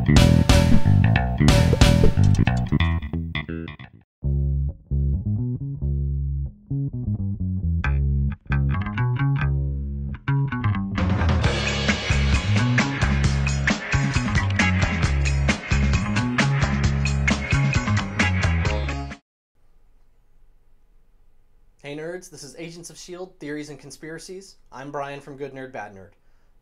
Hey nerds, this is Agents of S.H.I.E.L.D. Theories and Conspiracies. I'm Brian from Good Nerd Bad Nerd.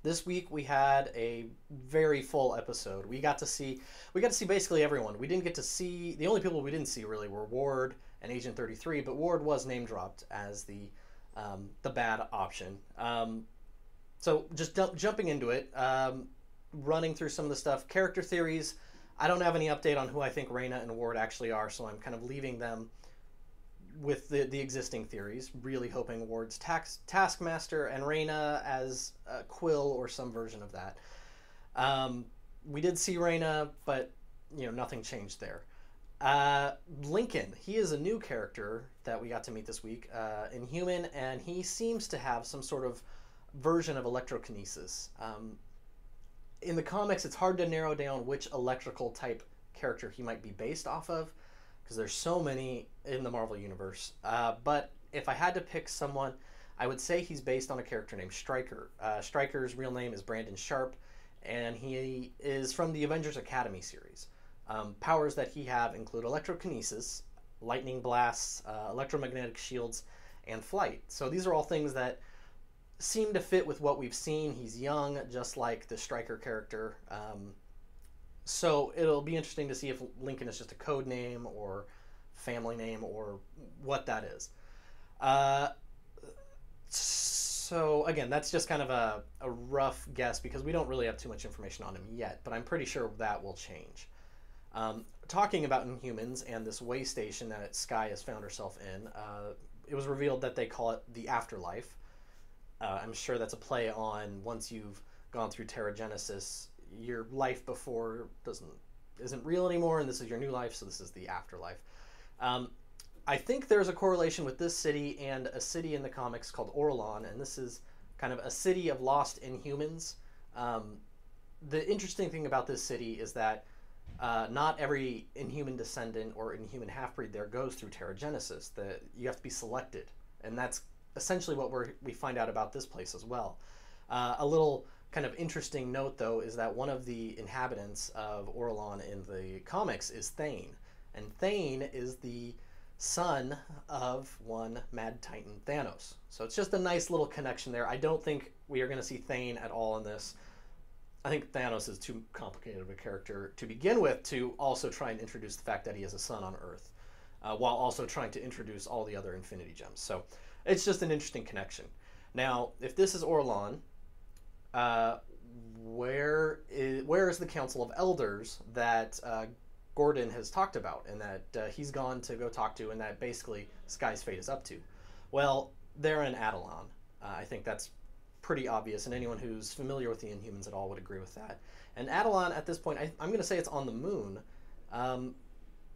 This week we had a very full episode. We got to see basically everyone. We didn't get to see, the only people we didn't see really were Ward and Agent 33, but Ward was name dropped as the bad option. So just jumping into it, running through some of the stuff. Character theories, I don't have any update on who I think Reyna and Ward actually are, so I'm kind of leaving them with the existing theories, really hoping Ward's Taskmaster and Reyna as Quill or some version of that. We did see Reyna, but nothing changed there. Lincoln, he is a new character that we got to meet this week, Inhuman, and he seems to have some sort of version of electrokinesis. In the comics, it's hard to narrow down which electrical type character he might be based off of, because there's so many in the Marvel Universe. But if I had to pick someone, I would say he's based on a character named Stryker. Stryker's real name is Brandon Sharp, and he is from the Avengers Academy series. Powers that he have include electrokinesis, lightning blasts, electromagnetic shields, and flight. So these are all things that seem to fit with what we've seen. He's young, just like the Stryker character. So it'll be interesting to see if Lincoln is just a code name or family name or what that is. So again, that's just kind of a rough guess because we don't really have too much information on him yet, but I'm pretty sure that will change. Talking about Inhumans and this way station that S.H.I.E.L.D. has found herself in, it was revealed that they call it the Afterlife. I'm sure that's a play on once you've gone through Terragenesis, your life before isn't real anymore, and this is your new life, so this is the afterlife. I think there's a correlation with this city and a city in the comics called Orlon, and this is kind of a city of lost Inhumans. The interesting thing about this city is that not every Inhuman descendant or Inhuman half-breed there goes through Terragenesis. You have to be selected, and that's essentially what we find out about this place as well. A little kind of interesting note, though, is that one of the inhabitants of Orlon in the comics is Thane. And Thane is the son of one Mad Titan Thanos. So it's just a nice little connection there. I don't think we are going to see Thane at all in this. I think Thanos is too complicated of a character to begin with to also try and introduce the fact that he has a son on Earth, while also trying to introduce all the other Infinity Gems. So it's just an interesting connection. Now, if this is Orlon, where is the Council of Elders that Gordon has talked about and that he's gone to go talk to, and that basically S.H.I.E.L.D.'s fate is up to? Well, they're in Adelon. I think that's pretty obvious, and anyone who's familiar with the Inhumans at all would agree with that. And Adelon, at this point, I'm going to say it's on the moon,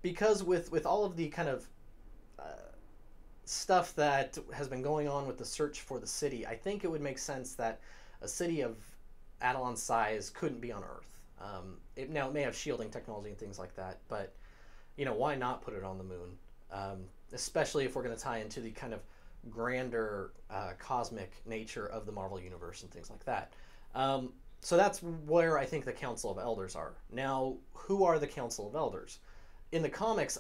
because with all of the kind of stuff that has been going on with the search for the city, I think it would make sense that a city of Adelon's size couldn't be on Earth. It may have shielding technology and things like that, but why not put it on the moon? Especially if we're going to tie into the kind of grander cosmic nature of the Marvel Universe and things like that. So that's where I think the Council of Elders are. Now, who are the Council of Elders? In the comics,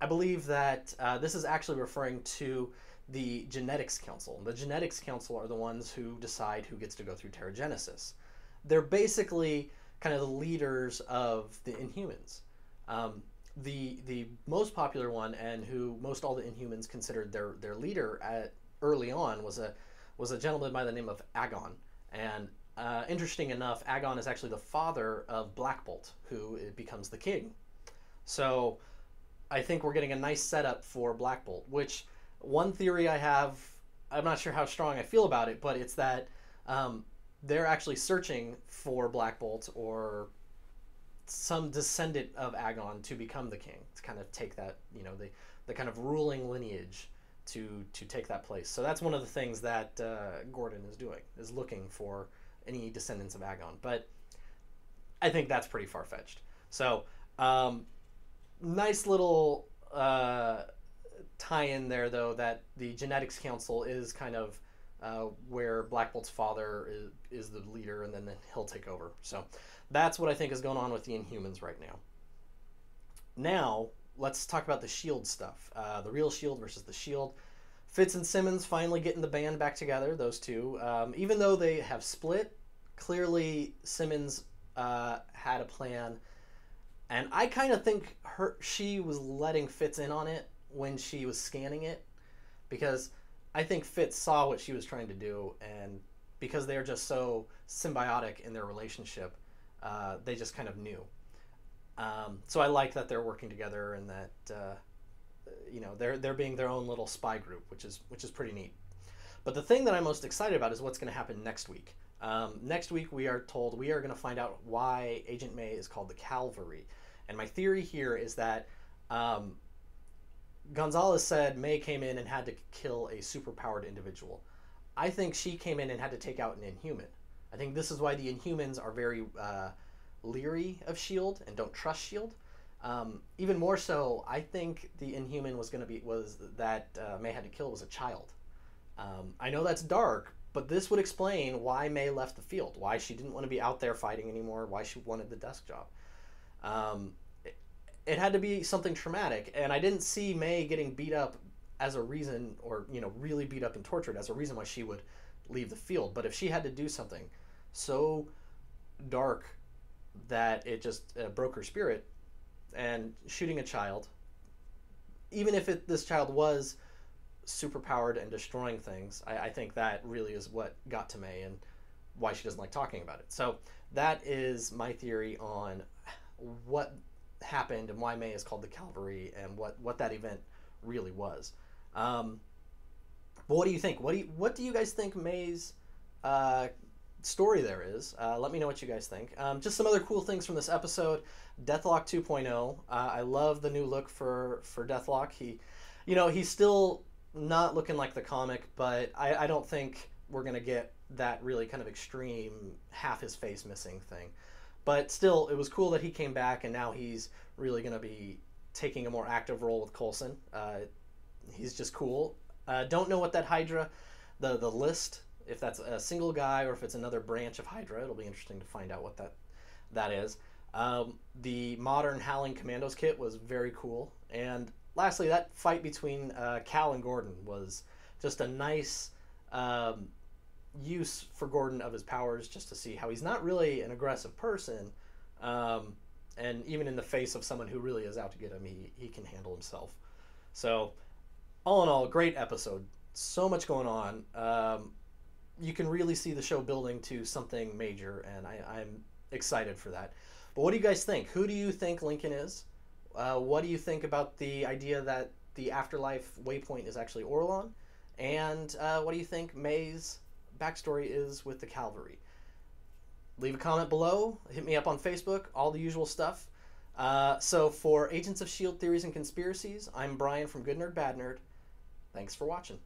I believe that this is actually referring to the Genetics Council. The Genetics Council are the ones who decide who gets to go through Terragenesis. They're basically kind of the leaders of the Inhumans. The most popular one, and who most all the Inhumans considered their leader early on, was a gentleman by the name of Agon. And interesting enough, Agon is actually the father of Black Bolt, who becomes the king. So I think we're getting a nice setup for Black Bolt, which one theory I have, I'm not sure how strong I feel about it, but it's that they're actually searching for Black Bolt or some descendant of Agon to become the king, to kind of take that, the kind of ruling lineage to take that place. So that's one of the things that Gordon is doing, is looking for any descendants of Agon. But I think that's pretty far-fetched. So, um, nice little tie-in there, though, that the Genetics Council is kind of where Black Bolt's father is the leader, and then he'll take over. So that's what I think is going on with the Inhumans right now. Now, let's talk about the S.H.I.E.L.D. stuff. The real S.H.I.E.L.D. versus the S.H.I.E.L.D. Fitz and Simmons finally getting the band back together, those two. Even though they have split, clearly Simmons had a plan. And I kind of think she was letting Fitz in on it when she was scanning it, because I think Fitz saw what she was trying to do, and because they're just so symbiotic in their relationship, they just kind of knew. So I like that they're working together, and that they're being their own little spy group, which is pretty neat. But the thing that I'm most excited about is what's going to happen next week. Next week, we are told we are going to find out why Agent May is called the Calvary. And my theory here is that Gonzalez said May came in and had to kill a superpowered individual. I think she came in and had to take out an Inhuman. I think this is why the Inhumans are very leery of S.H.I.E.L.D. and don't trust S.H.I.E.L.D. Even more so, I think the Inhuman was that May had to kill was a child. I know that's dark, but this would explain why May left the field, why she didn't want to be out there fighting anymore, why she wanted the desk job. It had to be something traumatic, and I didn't see May getting beat up as a reason, or really beat up and tortured as a reason why she would leave the field. But if she had to do something so dark that it just broke her spirit, and shooting a child, even if this child was superpowered and destroying things, I think that really is what got to May and why she doesn't like talking about it. So that is my theory on what happened and why May is called the Calvary, and what that event really was. But what do you think? What do you guys think May's story there is? Let me know what you guys think. Just some other cool things from this episode. Deathlock 2.0. I love the new look for Deathlock. He's still not looking like the comic, but I don't think we're gonna get that really kind of extreme half his face missing thing. But still, it was cool that he came back, and now he's really going to be taking a more active role with Coulson. He's just cool. Don't know what that Hydra, the list, if that's a single guy or if it's another branch of Hydra. It'll be interesting to find out what that is. The modern Howling Commandos kit was very cool. And lastly, that fight between Cal and Gordon was just a nice use for Gordon of his powers, just to see how he's not really an aggressive person, and even in the face of someone who really is out to get him, he can handle himself. So all in all, great episode. So much going on. You can really see the show building to something major, and I'm excited for that. But what do you guys think? Who do you think Lincoln is? What do you think about the idea that the Afterlife waypoint is actually Orlon? And what do you think May's backstory is with the Calvary? Leave a comment below. Hit me up on Facebook. All the usual stuff. So for Agents of S.H.I.E.L.D. Theories and Conspiracies, I'm Brian from Good Nerd Bad Nerd. Thanks for watching.